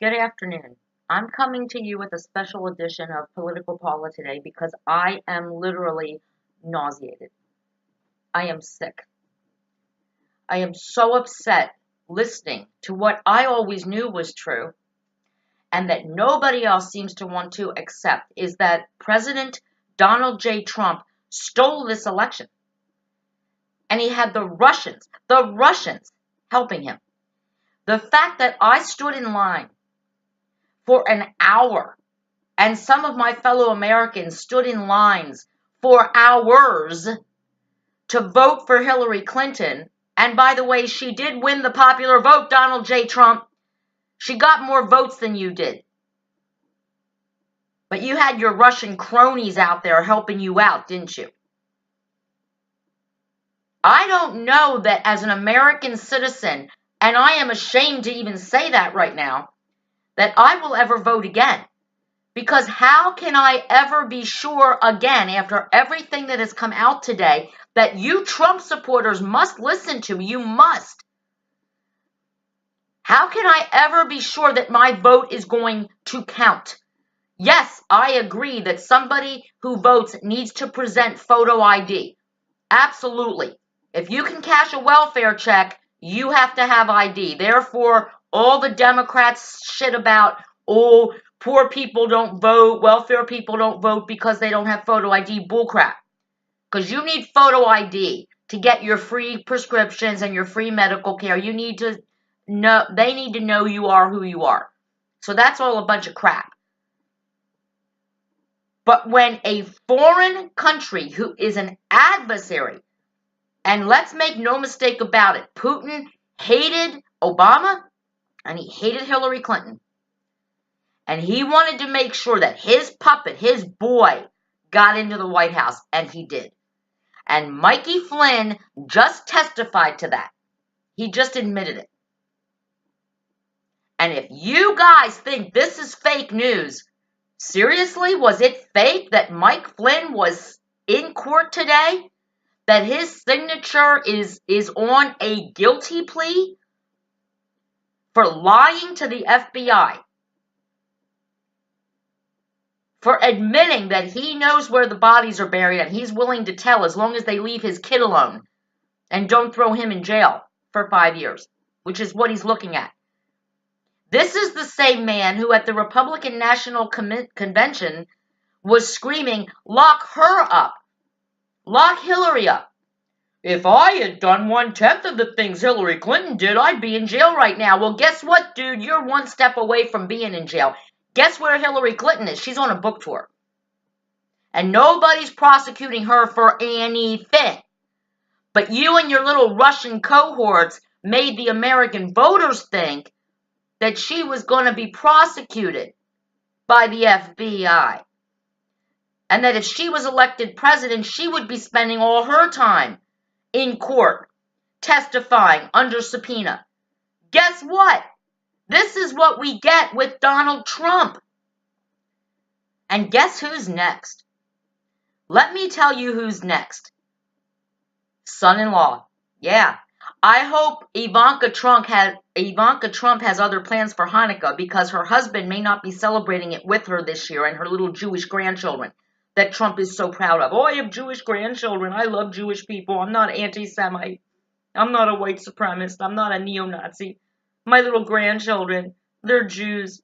Good afternoon. I'm coming to you with a special edition of Political Paula today because I am literally nauseated. I am sick. I am so upset listening to what I always knew was true and that nobody else seems to want to accept is that President Donald J. Trump stole this election. And he had the Russians helping him. The fact that I stood in line for an hour, and some of my fellow Americans stood in lines for hours to vote for Hillary Clinton. And by the way, she did win the popular vote, Donald J. Trump. She got more votes than you did. But you had your Russian cronies out there helping you out, didn't you? I don't know that as an American citizen, and I am ashamed to even say that right now, that I will ever vote again. Because how can I ever be sure again, after everything that has come out today, that you Trump supporters must listen to? You must. How can I ever be sure that my vote is going to count? Yes, I agree that somebody who votes needs to present photo ID. Absolutely. If you can cash a welfare check, you have to have ID. Therefore, all the Democrats shit about, oh, poor people don't vote, welfare people don't vote because they don't have photo ID. Bullcrap. Because you need photo ID to get your free prescriptions and your free medical care. You need to know, they need to know you are who you are. So that's all a bunch of crap. But when a foreign country who is an adversary, and let's make no mistake about it, Putin hated Obama and he hated Hillary Clinton. And he wanted to make sure that his puppet, his boy, got into the White House, and he did. And Mikey Flynn just testified to that. He just admitted it. And if you guys think this is fake news, seriously, was it fake that Mike Flynn was in court today? That his signature is on a guilty plea for lying to the FBI? For admitting that he knows where the bodies are buried and he's willing to tell as long as they leave his kid alone and don't throw him in jail for 5 years, which is what he's looking at. This is the same man who at the Republican National Convention was screaming, lock her up, lock Hillary up. If I had done 1/10 of the things Hillary Clinton did, I'd be in jail right now. Well, guess what, dude? You're one step away from being in jail. Guess where Hillary Clinton is? She's on a book tour. And nobody's prosecuting her for anything. But you and your little Russian cohorts made the American voters think that she was going to be prosecuted by the FBI. And that if she was elected president, she would be spending all her time in court, testifying under subpoena. Guess what? This is what we get with Donald Trump. And guess who's next? Let me tell you who's next. Son-in-law. Yeah. I hope Ivanka Trump has other plans for Hanukkah because her husband may not be celebrating it with her this year and her little Jewish grandchildren that Trump is so proud of. Oh, I have Jewish grandchildren. I love Jewish people. I'm not anti-Semite. I'm not a white supremacist. I'm not a neo-Nazi. My little grandchildren, they're Jews.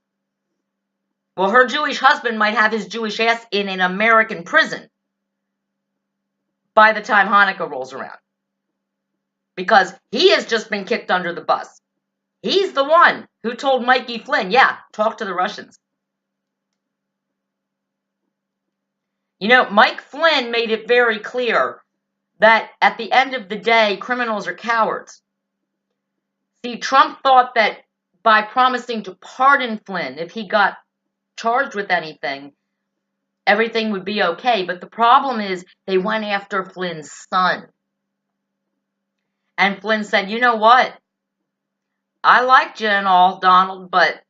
Well, her Jewish husband might have his Jewish ass in an American prison by the time Hanukkah rolls around. Because he has just been kicked under the bus. He's the one who told Mikey Flynn, yeah, talk to the Russians. You know, Mike Flynn made it very clear that at the end of the day, criminals are cowards. See, Trump thought that by promising to pardon Flynn if he got charged with anything, everything would be okay. But the problem is they went after Flynn's son. And Flynn said, you know what? I like you and all, Donald, but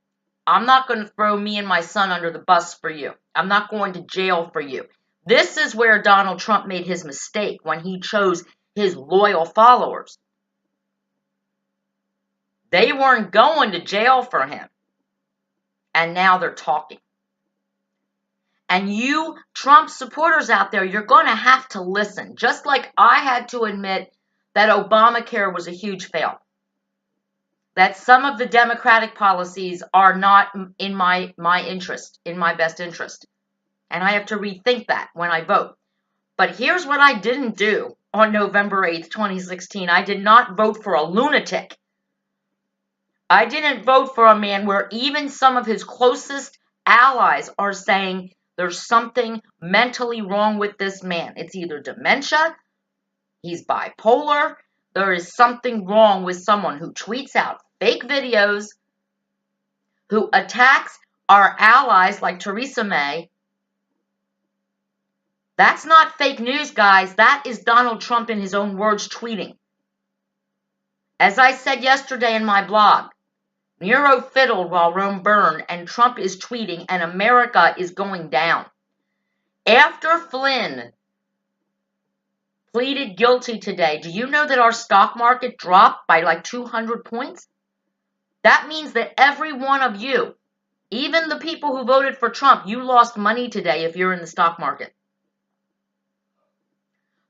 I'm not going to throw me and my son under the bus for you. I'm not going to jail for you. This is where Donald Trump made his mistake when he chose his loyal followers. They weren't going to jail for him. and now they're talking. And you Trump supporters out there, you're going to have to listen. Just like I had to admit that Obamacare was a huge fail. That some of the Democratic policies are not in my interest, in my best interest. And I have to rethink that when I vote. But here's what I didn't do on November 8th, 2016. I did not vote for a lunatic. I didn't vote for a man where even some of his closest allies are saying there's something mentally wrong with this man. It's either dementia, he's bipolar, there is something wrong with someone who tweets out fake videos, who attacks our allies like Theresa May. That's not fake news, guys. That is Donald Trump in his own words tweeting. As I said yesterday in my blog, Nero fiddled while Rome burned, and Trump is tweeting, and America is going down. After Flynn pleaded guilty today, do you know that our stock market dropped by like 200 points? That means that every one of you, even the people who voted for Trump, you lost money today if you're in the stock market.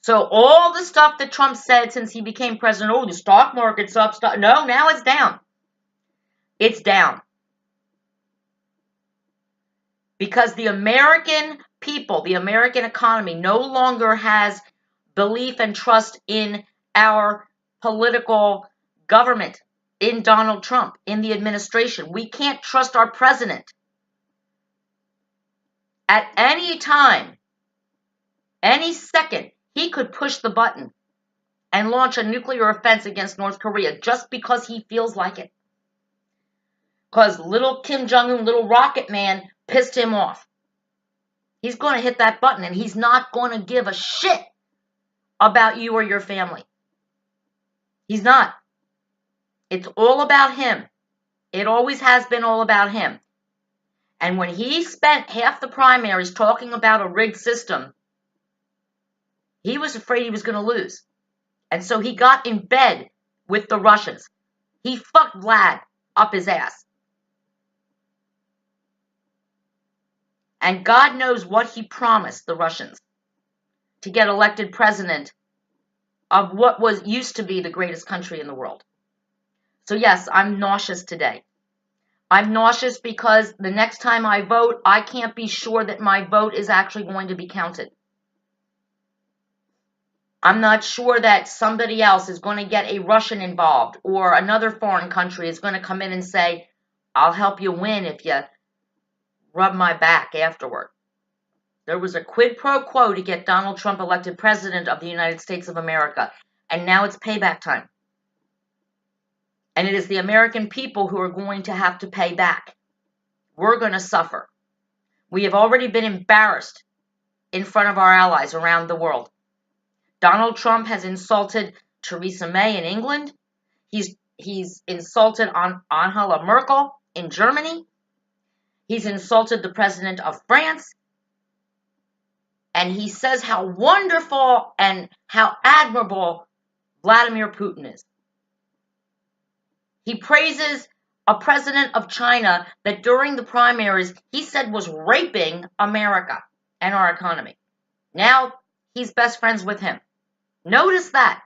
So all the stuff that Trump said since he became president, oh, the stock market's up, no, now it's down. It's down. Because the American people, the American economy no longer has belief and trust in our political government, in Donald Trump, in the administration. We can't trust our president. At any time, any second, he could push the button and launch a nuclear offense against North Korea just because he feels like it. Because little Kim Jong-un, little rocket man, pissed him off. He's going to hit that button, and he's not going to give a shit about you or your family. He's not. It's all about him. It always has been all about him. And when he spent half the primaries talking about a rigged system, he was afraid he was going to lose. And so he got in bed with the Russians. He fucked Vlad up his ass. And God knows what he promised the Russians to get elected president of what used to be the greatest country in the world. So yes, I'm nauseous today. I'm nauseous because the next time I vote, I can't be sure that my vote is actually going to be counted. I'm not sure that somebody else is going to get a Russian involved, or another foreign country is going to come in and say, I'll help you win if you rub my back afterward. There was a quid pro quo to get Donald Trump elected president of the United States of America, and now it's payback time. And it is the American people who are going to have to pay back. We're going to suffer. We have already been embarrassed in front of our allies around the world. Donald Trump has insulted Theresa May in England. He's insulted Angela Merkel in Germany. He's insulted the president of France. And he says how wonderful and how admirable Vladimir Putin is. He praises a president of China that during the primaries he said was raping America and our economy. Now he's best friends with him. Notice that.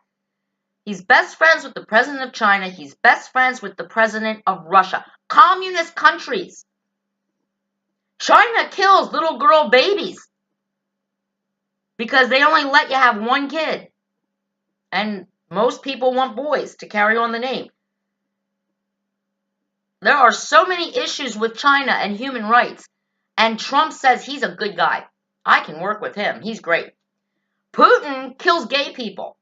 He's best friends with the president of China. He's best friends with the president of Russia. Communist countries. China kills little girl babies because they only let you have one kid. And most people want boys to carry on the name. There are so many issues with China and human rights. And Trump says he's a good guy. I can work with him. He's great. Putin kills gay people.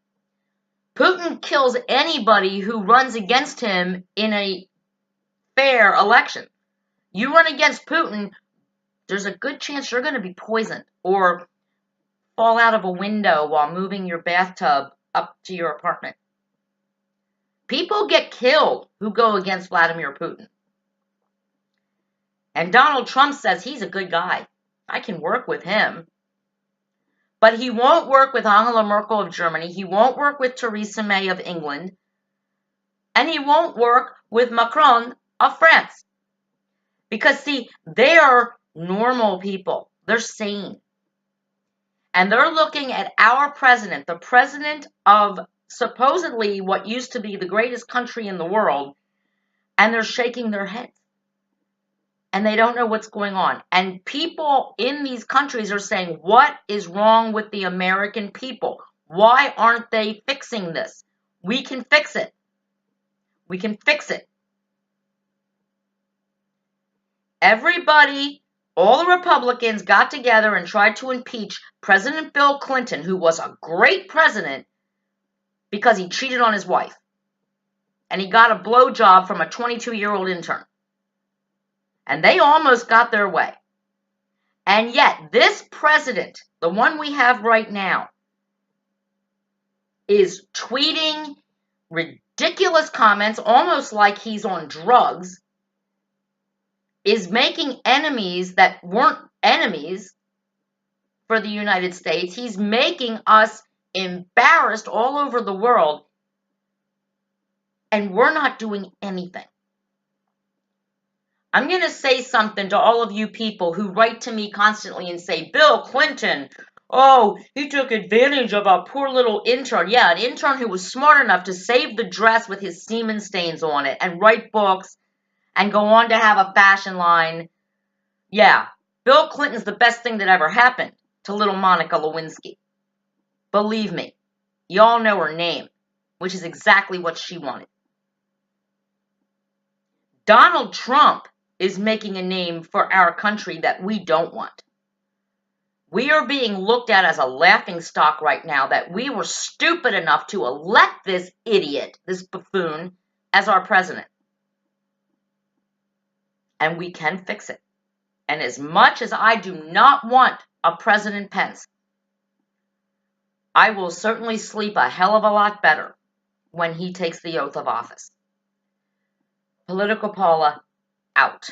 Putin kills anybody who runs against him in a fair election. You run against Putin, there's a good chance you're going to be poisoned or fall out of a window while moving your bathtub up to your apartment. People get killed who go against Vladimir Putin. And Donald Trump says he's a good guy. I can work with him. But he won't work with Angela Merkel of Germany. He won't work with Theresa May of England. And he won't work with Macron of France. Because, see, they are normal people. They're sane. And they're looking at our president, the president of supposedly what used to be the greatest country in the world, and they're shaking their heads. And they don't know what's going on. And people in these countries are saying, what is wrong with the American people? Why aren't they fixing this? We can fix it. We can fix it. Everybody, all the Republicans got together and tried to impeach President Bill Clinton, who was a great president, because he cheated on his wife. And he got a blowjob from a 22-year-old intern. And they almost got their way. And yet, this president, the one we have right now, is tweeting ridiculous comments, almost like he's on drugs, is making enemies that weren't enemies for the United States. He's making us embarrassed all over the world, and we're not doing anything. I'm going to say something to all of you people who write to me constantly and say, Bill Clinton, oh, he took advantage of a poor little intern. Yeah, an intern who was smart enough to save the dress with his semen stains on it and write books and go on to have a fashion line. Yeah, Bill Clinton's the best thing that ever happened to little Monica Lewinsky. Believe me, y'all know her name, which is exactly what she wanted. Donald Trump is making a name for our country that we don't want. We are being looked at as a laughingstock right now that we were stupid enough to elect this idiot, this buffoon, as our president. And we can fix it. And as much as I do not want a President Pence, I will certainly sleep a hell of a lot better when he takes the oath of office. Political Paula, out.